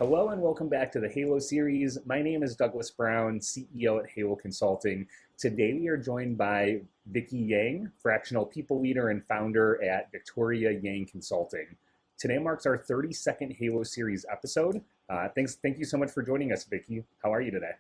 Hello and welcome back to the Halo series. My name is Douglas Brown, CEO at Halo Consulting. Today we are joined by Vicki Yang, fractional people leader and founder at Victoria Yang Consulting. Today marks our 32nd Halo series episode. Thank you so much for joining us, Vicki. How are you today?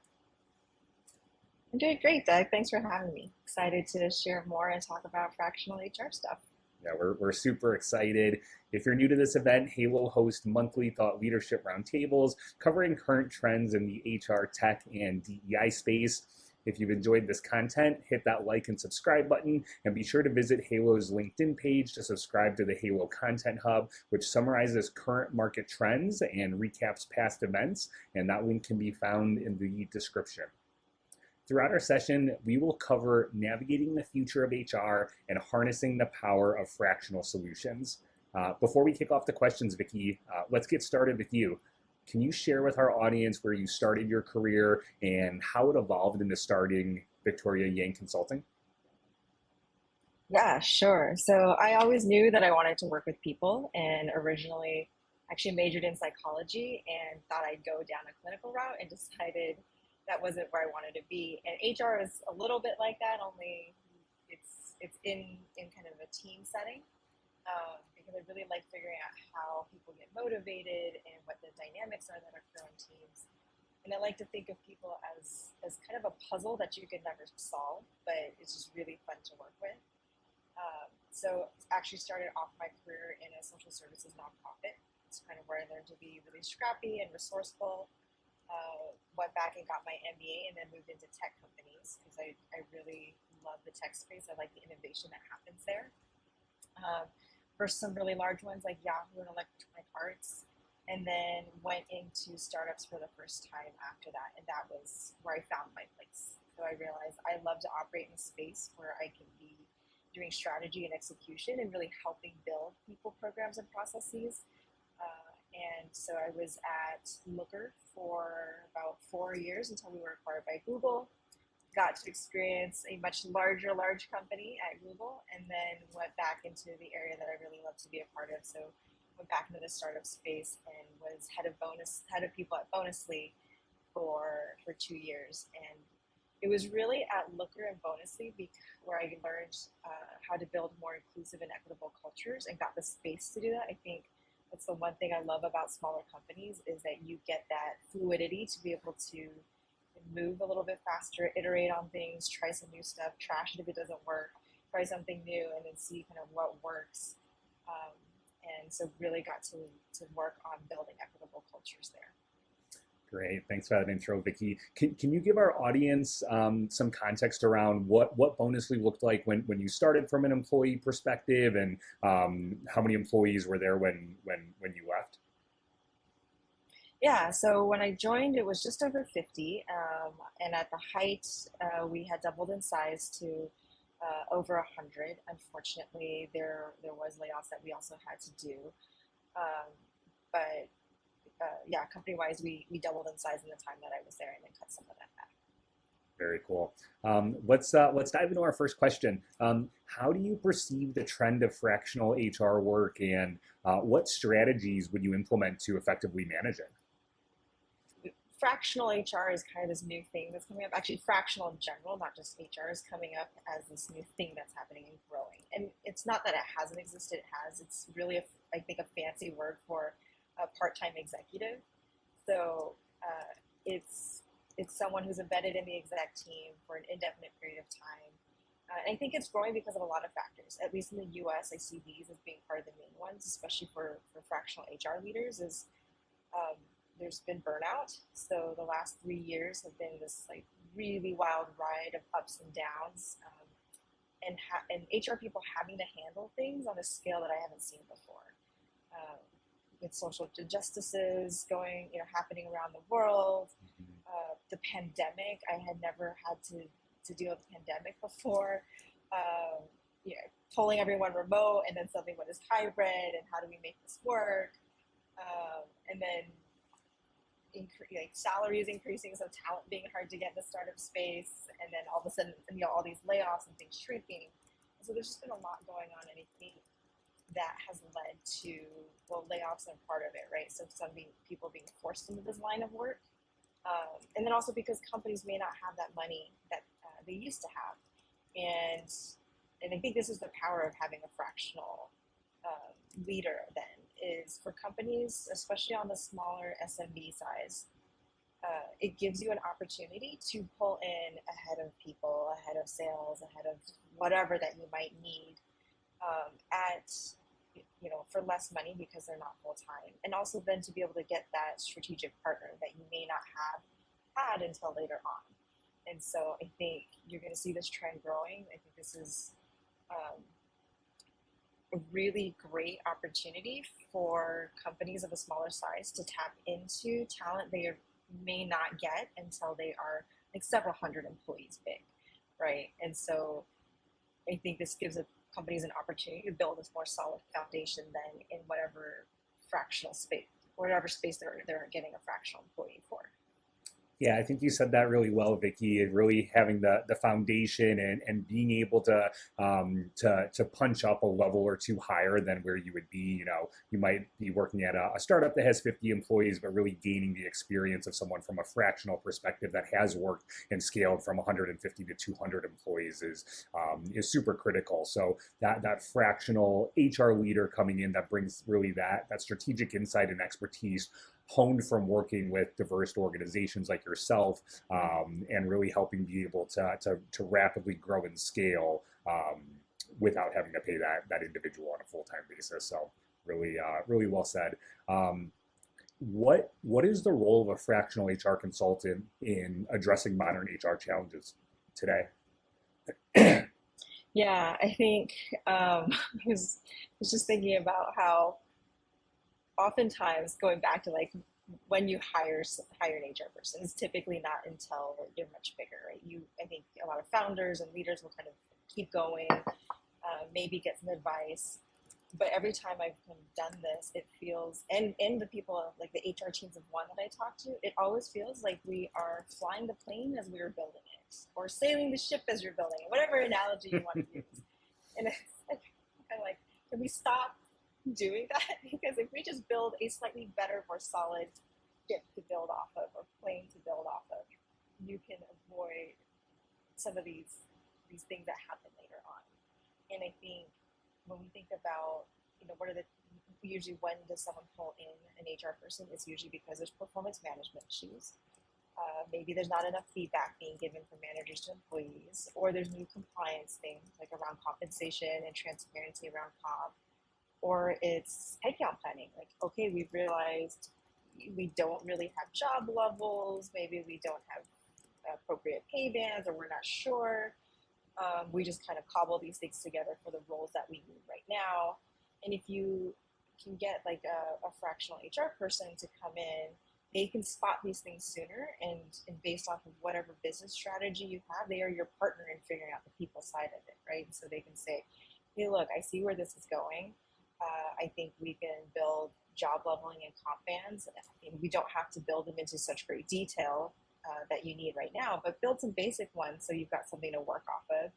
I'm doing great, Doug. Thanks for having me. Excited to share more and talk about fractional HR stuff. Yeah, we're super excited. If you're new to this event, Halo hosts monthly thought leadership roundtables covering current trends in the HR, tech, and DEI space. If you've enjoyed this content, hit that like and subscribe button, and be sure to visit Halo's LinkedIn page to subscribe to the Halo Content Hub, which summarizes current market trends and recaps past events, and that link can be found in the description. Throughout our session, we will cover navigating the future of HR and harnessing the power of fractional solutions. Before we kick off the questions, Vicki, let's get started with you. Can you share with our audience where you started your career and how it evolved into starting Victoria Yang Consulting? Yeah, sure. So I always knew that I wanted to work with people and originally actually majored in psychology and thought I'd go down a clinical route and decided that wasn't where I wanted to be. And HR is a little bit like that, only it's in kind of a team setting. Because I really like figuring out how people get motivated and what the dynamics are that occur on teams. And I like to think of people as kind of a puzzle that you can never solve, but it's just really fun to work with. So actually started off my career in a social services nonprofit. It's kind of where I learned to be really scrappy and resourceful. Went back and got my MBA and then moved into tech companies because I really love the tech space. I like the innovation that happens there. First some really large ones like Yahoo and Electronic Arts, and then went into startups for the first time after that, and that was where I found my place. So I realized I love to operate in a space where I can be doing strategy and execution and really helping build people, programs, and processes. And so I was at Looker for about 4 years until we were acquired by Google. Got to experience a much large company at Google, and then went back into the area that I really love to be a part of. So went back into the startup space and was head of people at Bonusly for 2 years. And it was really at Looker and Bonusly where I learned how to build more inclusive and equitable cultures and got the space to do that. I think that's the one thing I love about smaller companies is that you get that fluidity to be able to move a little bit faster, iterate on things, try some new stuff, trash it if it doesn't work, try something new, and then see kind of what works. Um, and so really got to work on building equitable cultures there. Great, thanks for that intro, Vicki. Can you give our audience some context around what Bonusly looked like when you started from an employee perspective, and how many employees were there when you left? Yeah, so when I joined, it was just over 50, and at the height, we had doubled in size to over 100. Unfortunately, there was layoffs that we also had to do, um, but yeah, company-wise, we doubled in size in the time that I was there, and then cut some of that back. Very cool. Let's dive into our first question. How do you perceive the trend of fractional HR work, and what strategies would you implement to effectively manage it? Fractional HR is kind of this new thing that's coming up. Actually, fractional in general, not just HR, is coming up as this new thing that's happening and growing. And it's not that it hasn't existed; it has. It's really, I think, a fancy word for a part-time executive. So it's someone who's embedded in the exec team for an indefinite period of time. And I think it's growing because of a lot of factors. At least in the U.S., I see these as being part of the main ones, especially for fractional HR leaders. Um, there's been burnout. So the last 3 years have been this like really wild ride of ups and downs, and HR people having to handle things on a scale that I haven't seen before. Um, with social injustices happening around the world, the pandemic. I had never had to deal with the pandemic before. Um, Pulling everyone remote, and then suddenly what is hybrid, and how do we make this work? And then salaries increasing, so talent being hard to get in the startup space, and then all of a sudden, all these layoffs and things shrinking. So there's just been a lot going on, and I think that has led to, well, layoffs are part of it, right? So people being forced into this line of work. And then also because companies may not have that money that they used to have. And, and I think this is the power of having a fractional leader then, is for companies, especially on the smaller SMB size, it gives you an opportunity to pull in ahead of people, ahead of sales, ahead of whatever that you might need at for less money because they're not full time, and also then to be able to get that strategic partner that you may not have had until later on. And so I think you're going to see this trend growing. I think this is um, a really great opportunity for companies of a smaller size to tap into talent they may not get until they are like several hundred employees big, right? And so I think this gives companies an opportunity to build a more solid foundation than in whatever fractional space, whatever space they're getting a fractional employee for. Yeah, I think you said that really well, Vicki. And really having the foundation and being able to punch up a level or two higher than where you would be. You might be working at a startup that has 50 employees, but really gaining the experience of someone from a fractional perspective that has worked and scaled from 150 to 200 employees is super critical. So that fractional HR leader coming in that brings really that strategic insight and expertise honed from working with diverse organizations like yourself, and really helping be able to rapidly grow and scale without having to pay that individual on a full-time basis. So really well said. What is the role of a fractional HR consultant in addressing modern HR challenges today? Yeah, I think was just thinking about how oftentimes going back to like when you hire an HR person, it's typically not until you're much bigger, right? I think a lot of founders and leaders will kind of keep going, maybe get some advice. But every time I've kind of done this, it feels, and the people like the HR teams of one that I talk to, it always feels like we are flying the plane as we are building it, or sailing the ship as you're building it, whatever analogy you want to use. And it's kind of like, can we stop doing that? Because if we just build a slightly better, more solid ship to build off of, or plane to build off of, you can avoid some of these things that happen later on. And I think when we think about, what are the usually when does someone pull in an HR person? It's usually because there's performance management issues. Maybe there's not enough feedback being given from managers to employees, or there's new compliance things like around compensation and transparency around comp, or it's headcount planning. Like, okay, we've realized we don't really have job levels, maybe we don't have appropriate pay bands, or we're not sure. We just kind of cobble these things together for the roles that we need right now. And if you can get like a fractional HR person to come in, they can spot these things sooner, and based off of whatever business strategy you have, they are your partner in figuring out the people side of it, right? So they can say, hey, look, I see where this is going. I think we can build job leveling and comp bands. And we don't have to build them into such great detail that you need right now, but build some basic ones so you've got something to work off of.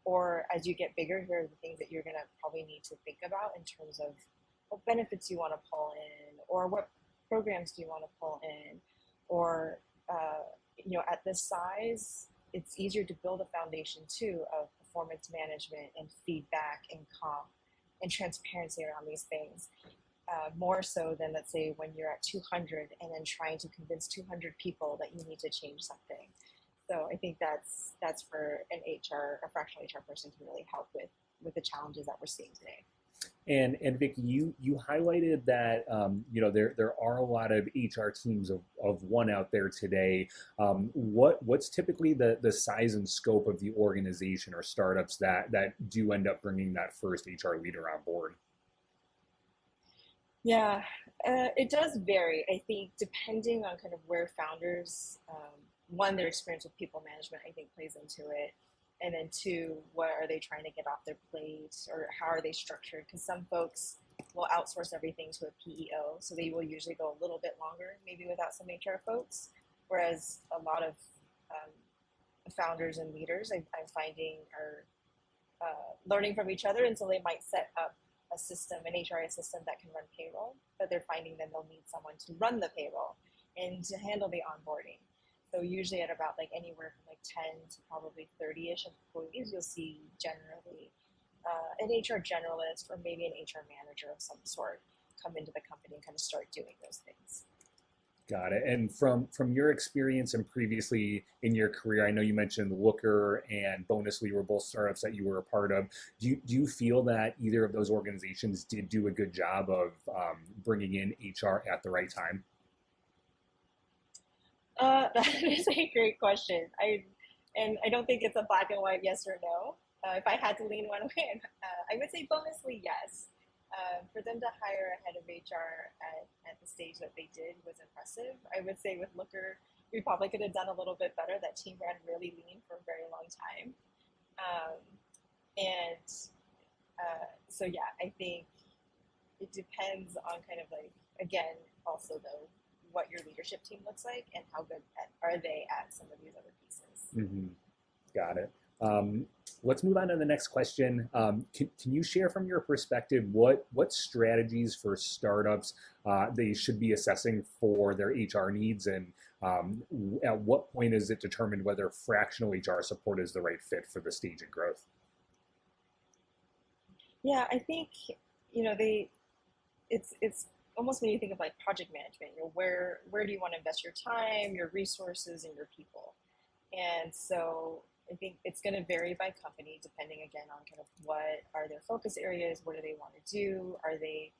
Or as you get bigger, here are the things that you're going to probably need to think about in terms of what benefits you want to pull in, or what programs do you want to pull in, or at this size, it's easier to build a foundation too of performance management and feedback and comp and transparency around these things. More so than, let's say, when you're at 200 and then trying to convince 200 people that you need to change something. So I think that's for a fractional HR person to really help with the challenges that we're seeing today. And Vicki, you highlighted that there are a lot of HR teams of one out there today. What's typically the size and scope of the organization or startups that do end up bringing that first HR leader on board? Yeah, it does vary. I think depending on kind of where founders, one, their experience with people management, I think plays into it. And then two, what are they trying to get off their plate, or how are they structured? Because some folks will outsource everything to a PEO, so they will usually go a little bit longer, maybe without some HR folks. Whereas a lot of founders and leaders, I'm finding, are learning from each other, and so they might set up a system, an HRA system that can run payroll, but they're finding that they'll need someone to run the payroll and to handle the onboarding. So usually at about like anywhere from like 10 to probably 30-ish employees, you'll see generally an HR generalist or maybe an HR manager of some sort come into the company and kind of start doing those things. Got it. And from your experience and previously in your career, I know you mentioned Looker and Bonusly were both startups that you were a part of. Do you feel that either of those organizations did do a good job of bringing in HR at the right time? That is a great question. I don't think it's a black and white yes or no. If I had to lean one way, I would say Bonusly yes. For them to hire a head of HR at the stage that they did was impressive. I would say with Looker, we probably could have done a little bit better. That team ran really lean for a very long time. Um, and so, yeah, I think it depends on kind of like, again, also though, what your leadership team looks like and how good are they at some of these other pieces. Mm-hmm. Got it. Um, let's move on to the next question. Can you share from your perspective what strategies for startups they should be assessing for their HR needs, and at what point is it determined whether fractional HR support is the right fit for the stage of growth? Yeah, I think they it's almost when you think of like project management. Where do you want to invest your time, your resources, and your people? And so I think it's going to vary by company depending again on kind of what are their focus areas, what do they want to do, are they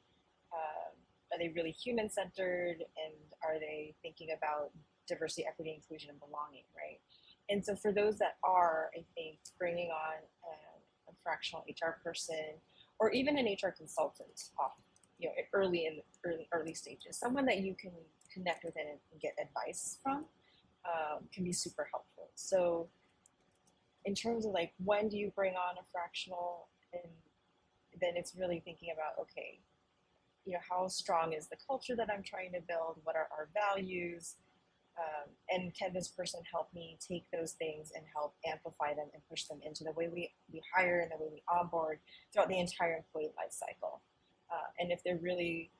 really human centered, and are they thinking about diversity, equity, inclusion, and belonging, right? And so for those that are, I think bringing on a fractional HR person or even an HR consultant off, early in early stages, someone that you can connect with and get advice from can be super helpful. So in terms of like when do you bring on a fractional, and then it's really thinking about, okay, how strong is the culture that I'm trying to build, what are our values, and can this person help me take those things and help amplify them and push them into the way we hire and the way we onboard throughout the entire employee life cycle. And if they're really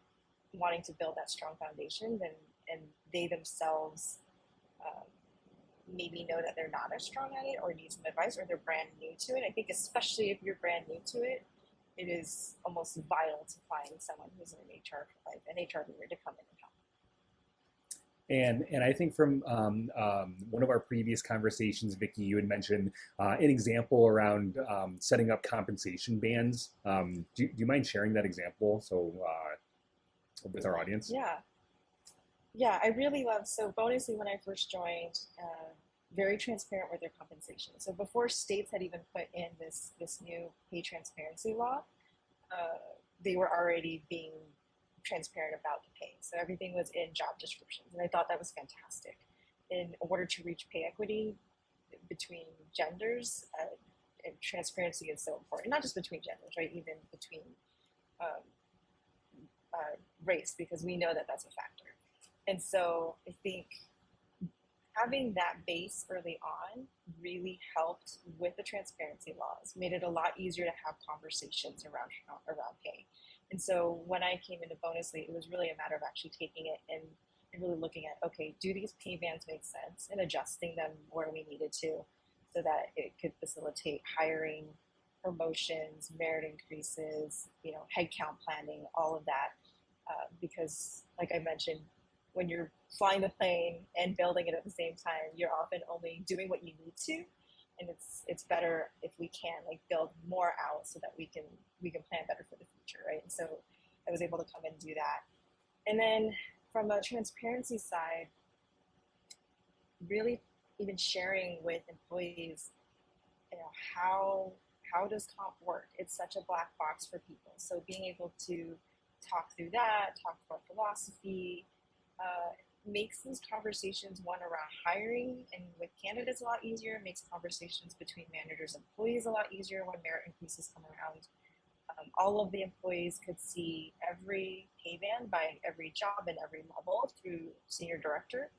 wanting to build that strong foundation, then and they themselves maybe know that they're not as strong at it or need some advice or they're brand new to it. I think especially if you're brand new to it, it is almost vital to find someone who's in an HR leader to come in and help. And I think from one of our previous conversations, Vicki, you had mentioned an example around setting up compensation bands. Do you mind sharing that example with our audience? Yeah, I really love, so Bonusly, when I first joined, very transparent with their compensation. So before states had even put in this new pay transparency law, they were already being transparent about the pay. So everything was in job descriptions, and I thought that was fantastic. In order to reach pay equity between genders, and transparency is so important, not just between genders, right? Even between um, race, because we know that that's a factor. And so I think having that base early on really helped with the transparency laws, made it a lot easier to have conversations around pay. And so when I came into Bonusly, it was really a matter of actually taking it and really looking at, okay, do these pay bands make sense, and adjusting them where we needed to so that it could facilitate hiring, promotions, merit increases, headcount planning, all of that. Because like I mentioned, when you're flying the plane and building it at the same time, you're often only doing what you need to, and it's better if we can like build more out so that we can plan better for the future, right? And so I was able to come and do that. And then from a transparency side, really even sharing with employees, how does comp work? It's such a black box for people. So being able to talk through that, talk about philosophy, makes these conversations, one, around hiring and with candidates a lot easier, makes conversations between managers and employees a lot easier when merit increases come around. All of the employees could see every pay band by every job and every level through senior director,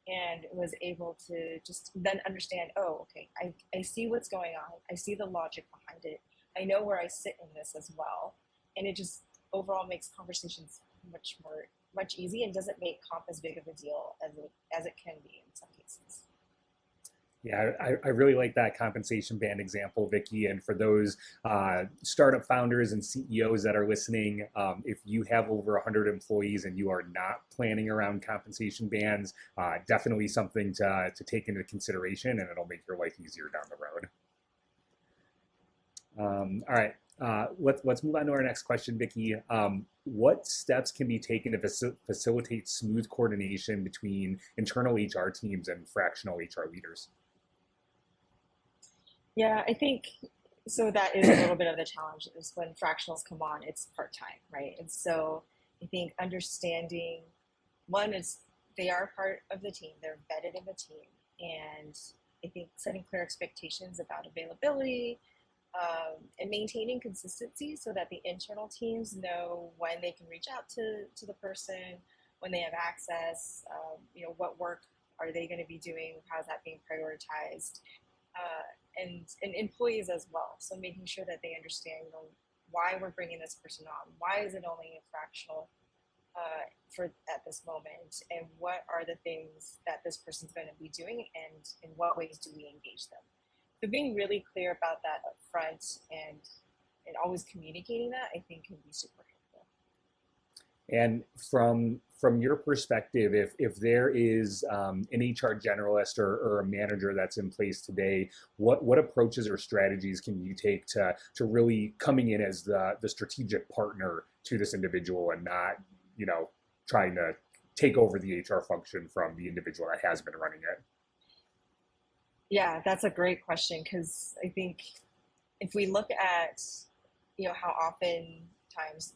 and was able to just then understand, oh, okay, I see what's going on. I see the logic behind it. I know where I sit in this as well. And it just overall makes conversations much easy and doesn't make comp as big of a deal as it can be in some cases. Yeah, I really like that compensation band example, Vicki. And for those startup founders and CEOs that are listening, if you have over 100 employees and you are not planning around compensation bands, definitely something to take into consideration, and it'll make your life easier down the road. All right, let's move on to our next question, Vicki. What steps can be taken to facilitate smooth coordination between internal HR teams and fractional HR leaders? Yeah, I think so. That is a little bit of the challenge is when fractionals come on, it's part time, right? And so I think understanding one is they are part of the team, they're embedded in the team, and I think setting clear expectations about availability, and maintaining consistency so that the internal teams know when they can reach out to the person, when they have access, what work are they going to be doing, how's that being prioritized, and employees as well. So making sure that they understand, why we're bringing this person on, why is it only a fractional for at this moment, and what are the things that this person's going to be doing, and in what ways do we engage them. So being really clear about that up front and always communicating that, I think, can be super helpful. And from your perspective, if there is an HR generalist or a manager that's in place today, what approaches or strategies can you take to really coming in as the strategic partner to this individual and not, trying to take over the HR function from the individual that has been running it? Yeah, that's a great question, because I think if we look at how often times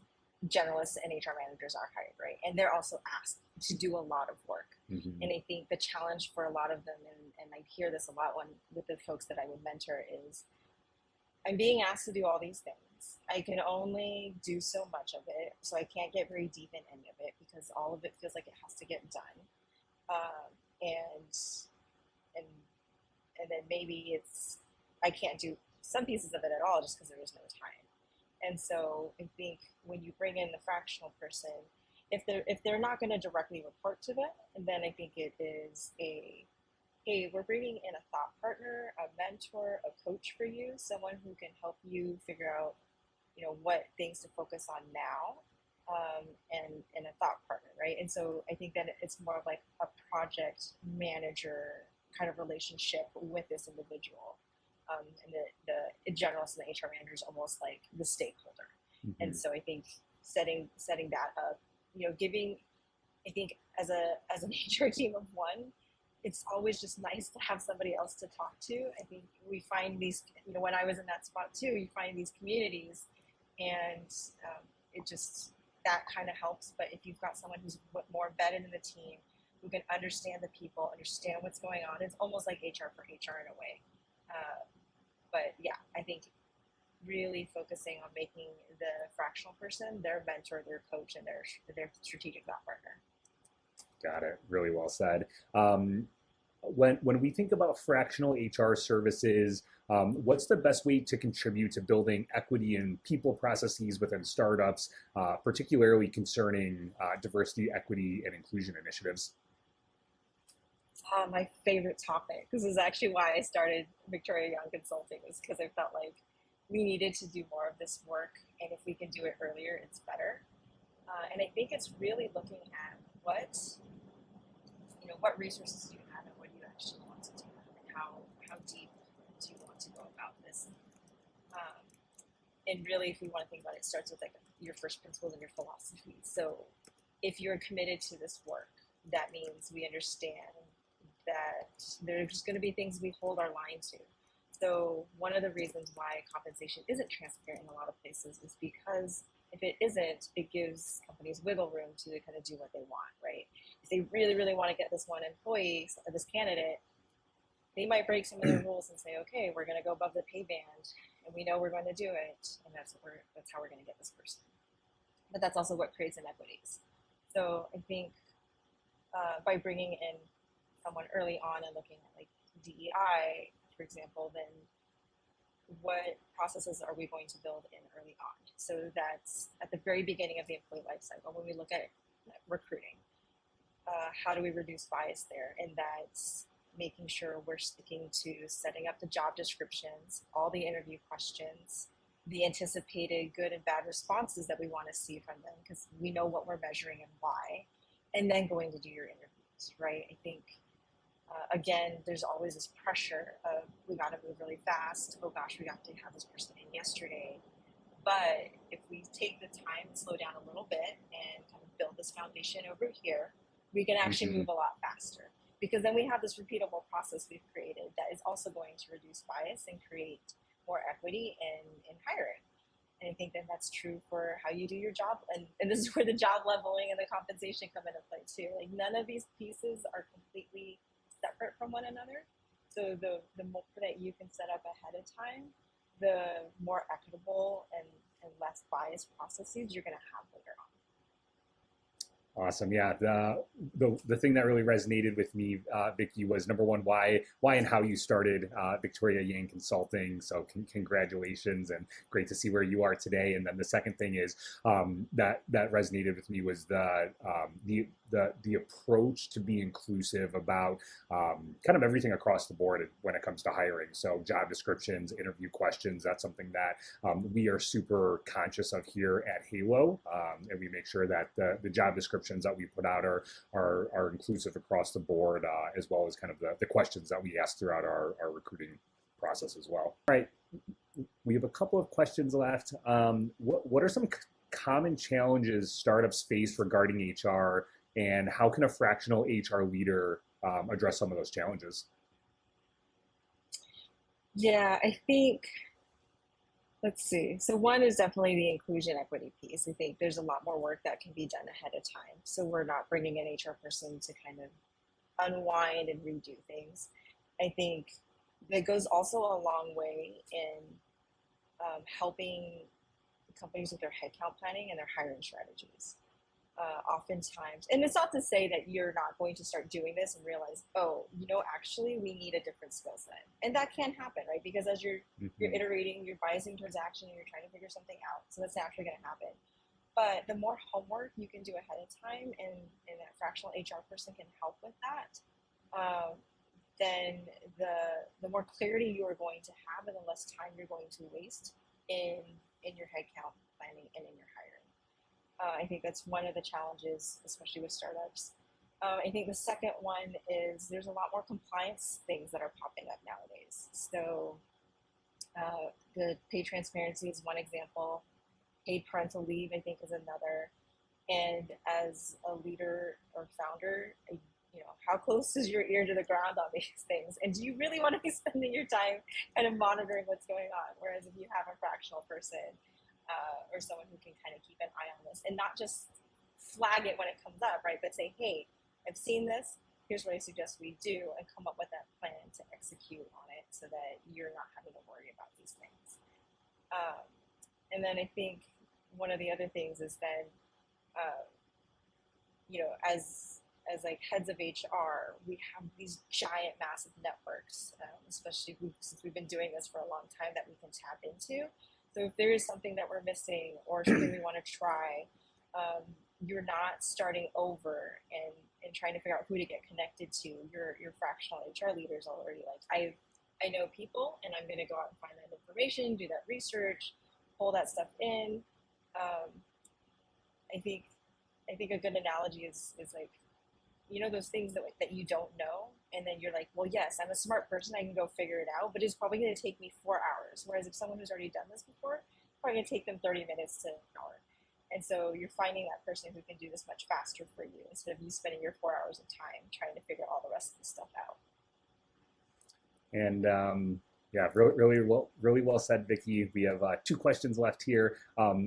generalists and HR managers are hired, right? And they're also asked to do a lot of work. Mm-hmm. And I think the challenge for a lot of them, and I hear this a lot with the folks that I would mentor, is I'm being asked to do all these things. I can only do so much of it, so I can't get very deep in any of it because all of it feels like it has to get done. And and and then maybe I can't do some pieces of it at all just because there is no time. And so I think when you bring in the fractional person, if they're not going to directly report to them, and then I think it is hey, we're bringing in a thought partner, a mentor, a coach for you, someone who can help you figure out, what things to focus on now, and a thought partner, right? And so I think that it's more of like a project manager kind of relationship with this individual. And the generalist and the HR manager is almost like the stakeholder. Mm-hmm. And so I think setting that up, giving, I think as an HR team of one, it's always just nice to have somebody else to talk to. I think we find these, when I was in that spot too, you find these communities, and it just, that kind of helps. But if you've got someone who's more embedded in the team, who can understand the people, understand what's going on, it's almost like HR for HR in a way. But yeah, I think really focusing on making the fractional person their mentor, their coach, and their strategic thought partner. Got it. Really well said. When we think about fractional HR services, what's the best way to contribute to building equity in people processes within startups, particularly concerning diversity, equity, and inclusion initiatives? My favorite topic. This is actually why I started Victoria Young Consulting, is because I felt like we needed to do more of this work, and if we can do it earlier, it's better. And I think it's really looking at what resources do you have and what do you actually want to do, and how deep do you want to go about this. And really, if we want to think about it, it starts with like your first principles and your philosophy. So if you're committed to this work, that means we understand that there's just going to be things we hold our line to. So one of the reasons why compensation isn't transparent in a lot of places is because if it isn't, it gives companies wiggle room to kind of do what they want, right? If they really, really want to get this one employee or this candidate, they might break some of their rules and say, okay, we're going to go above the pay band, and we know we're going to do it, and that's how we're going to get this person. But that's also what creates inequities. So I think by bringing in someone early on and looking at like DEI, for example, then what processes are we going to build in early on? So that's at the very beginning of the employee life cycle when we look at recruiting. How do we reduce bias there? And that's making sure we're sticking to setting up the job descriptions, all the interview questions, the anticipated good and bad responses that we want to see from them, because we know what we're measuring and why, and then going to do your interviews, right? I think, again, there's always this pressure of we got to move really fast. Oh gosh, we got to have this person in yesterday. But if we take the time to slow down a little bit and kind of build this foundation over here, we can actually move a lot faster, because then we have this repeatable process we've created that is also going to reduce bias and create more equity in hiring. And I think that that's true for how you do your job. And this is where the job leveling and the compensation come into play too. Like none of these pieces are completely separate from one another. So the more that you can set up ahead of time, the more equitable and less biased processes you're going to have later on. Awesome. Yeah. The thing that really resonated with me, Vicki, was number one, why and how you started Victoria Yang Consulting. So congratulations, and great to see where you are today. And then the second thing is that resonated with me was the approach to be inclusive about kind of everything across the board when it comes to hiring. So job descriptions, interview questions, that's something that we are super conscious of here at Halo, and we make sure that the job descriptions that we put out are inclusive across the board, as well as kind of the questions that we ask throughout our recruiting process as well. All right, we have a couple of questions left. What are some common challenges startups face regarding HR, and how can a fractional HR leader address some of those challenges? Yeah, I think, let's see. So one is definitely the inclusion equity piece. I think there's a lot more work that can be done ahead of time. So we're not bringing an HR person to kind of unwind and redo things. I think that goes also a long way in helping companies with their headcount planning and their hiring strategies. Oftentimes, and it's not to say that you're not going to start doing this and realize, oh, actually we need a different skill set, and that can happen, right? Because as you're iterating, you're biasing towards action, and you're trying to figure something out, so that's naturally going to happen. But the more homework you can do ahead of time, and that fractional HR person can help with that, then the more clarity you are going to have, and the less time you're going to waste in your headcount planning and in your hiring. I think that's one of the challenges, especially with startups. I think the second one is there's a lot more compliance things that are popping up nowadays. So the pay transparency is one example. Paid parental leave, I think, is another. And as a leader or founder, how close is your ear to the ground on these things? And do you really want to be spending your time kind of monitoring what's going on? Whereas if you have a fractional person, or someone who can kind of keep an eye on this and not just flag it when it comes up, right? But say, hey, I've seen this. Here's what I suggest we do, and come up with that plan to execute on it so that you're not having to worry about these things. And then I think one of the other things is then, as like heads of HR, we have these giant, massive networks, especially since we've been doing this for a long time, that we can tap into. So if there is something that we're missing or something we want to try, you're not starting over and trying to figure out who to get connected to. Your fractional HR leaders already like, I know people, and I'm going to go out and find that information, do that research, pull that stuff in. I think a good analogy is like, those things that you don't know, and then you're like, well, yes, I'm a smart person, I can go figure it out, but it's probably going to take me 4 hours. Whereas if someone who's already done this before, it's probably going to take them 30 minutes to an hour. And so you're finding that person who can do this much faster for you, instead of you spending your 4 hours of time trying to figure all the rest of the stuff out. And yeah, really well said, Vicki. We have 2 questions left here.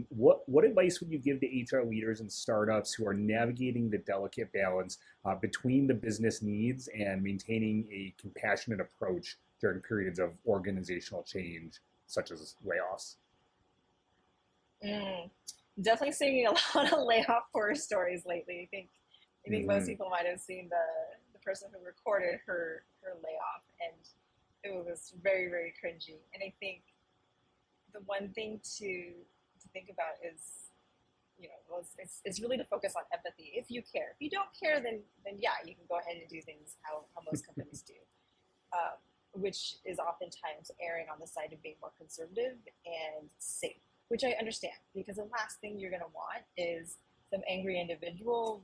What advice would you give to HR leaders and startups who are navigating the delicate balance between the business needs and maintaining a compassionate approach during periods of organizational change, such as layoffs? Definitely seeing a lot of layoff horror stories lately. I think most people might have seen the person who recorded her layoff, and it was very, very cringy. And I think the one thing to think about is, well, it's really to focus on empathy. If you care, if you don't care, then yeah, you can go ahead and do things how most companies do, um, which is oftentimes erring on the side of being more conservative and safe, which I understand, because the last thing you're going to want is some angry individual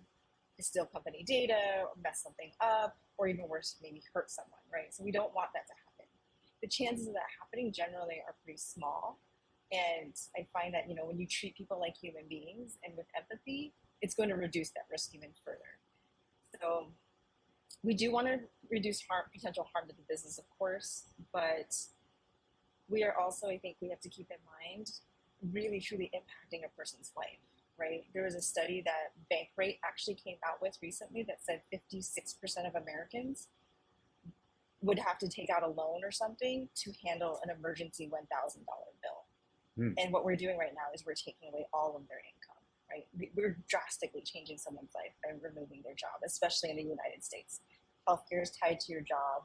steal company data or mess something up, or even worse, maybe hurt someone, right? So we don't want that to happen. The chances of that happening generally are pretty small. And I find that, when you treat people like human beings and with empathy, it's going to reduce that risk even further. So we do want to reduce potential harm to the business, of course, but we are also, I think we have to keep in mind, really truly impacting a person's life, right? There was a study that Bankrate actually came out with recently that said 56% of Americans would have to take out a loan or something to handle an emergency $1,000 bill. And what we're doing right now is we're taking away all of their income, right? We're drastically changing someone's life by removing their job, especially in the United States. Healthcare is tied to your job.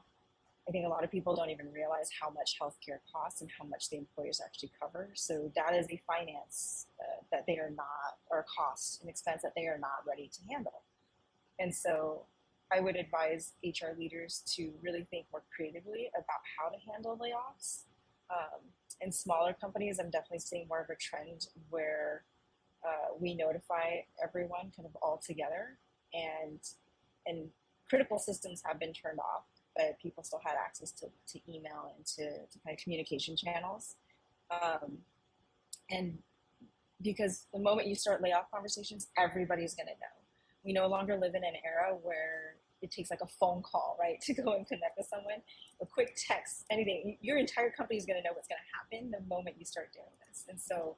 I think a lot of people don't even realize how much healthcare costs and how much the employers actually cover. So that is a finance that they are not, or a cost, an expense that they are not ready to handle. And so I would advise HR leaders to really think more creatively about how to handle layoffs. In smaller companies, I'm definitely seeing more of a trend where we notify everyone kind of all together, and critical systems have been turned off, but people still had access to email and to kind of communication channels. And because the moment you start layoff conversations, everybody's going to know. We no longer live in an era where it takes like a phone call, right, to go and connect with someone, a quick text, anything. Your entire company is going to know what's going to happen the moment you start doing this. And so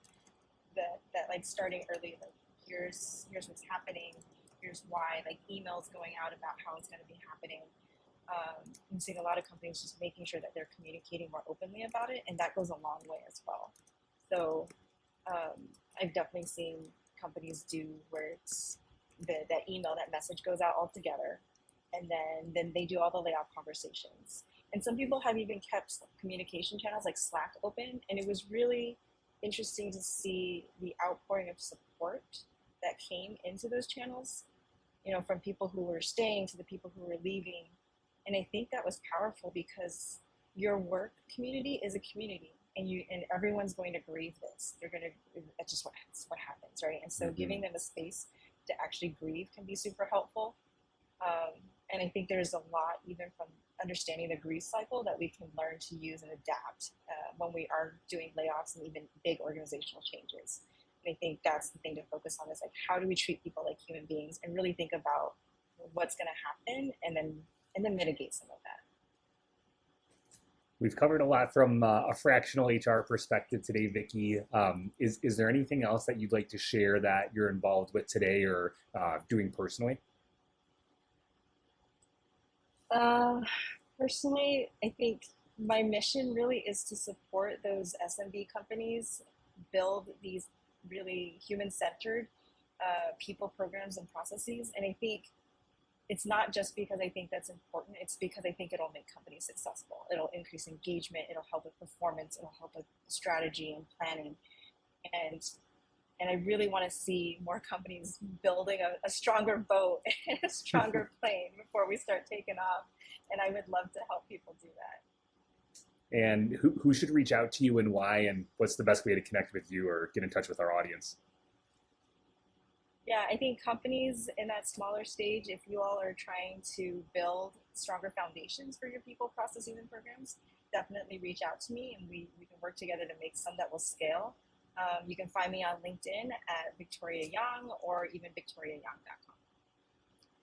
that like starting early, like here's what's happening, here's why, like emails going out about how it's going to be happening. I'm seeing a lot of companies just making sure that they're communicating more openly about it, and that goes a long way as well. So I've definitely seen companies do where it's that email, that message goes out all together, and then they do all the layoff conversations. And some people have even kept communication channels like Slack open, and it was really interesting to see the outpouring of support that came into those channels, from people who were staying to the people who were leaving. And I think that was powerful because your work community is a community, and everyone's going to grieve this. That's just what happens, right? And so giving them a space to actually grieve can be super helpful. And I think there's a lot, even from understanding the grief cycle, that we can learn to use and adapt when we are doing layoffs and even big organizational changes. And I think that's the thing to focus on, is like, how do we treat people like human beings, and really think about what's going to happen, and then mitigate some of that. We've covered a lot from a fractional HR perspective today, Vicki. Is there anything else that you'd like to share that you're involved with today or doing personally? Personally, I think my mission really is to support those SMB companies build these really human-centered people programs and processes. And I think it's not just because I think that's important, it's because I think it'll make companies successful. It'll increase engagement, it'll help with performance, it'll help with strategy and planning. And I really want to see more companies building a stronger boat and a stronger plane before we start taking off. And I would love to help people do that. And who should reach out to you and why, and what's the best way to connect with you or get in touch with our audience? Yeah, I think companies in that smaller stage, if you all are trying to build stronger foundations for your people, processes, and programs, definitely reach out to me, and we can work together to make some that will scale. You can find me on LinkedIn at Victoria Young, or even victoriayoung.com.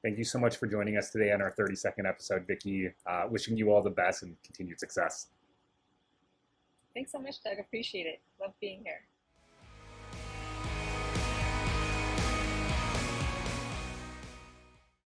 Thank you so much for joining us today on our 32nd episode, Vicki. Wishing you all the best and continued success. Thanks so much, Doug. Appreciate it. Love being here.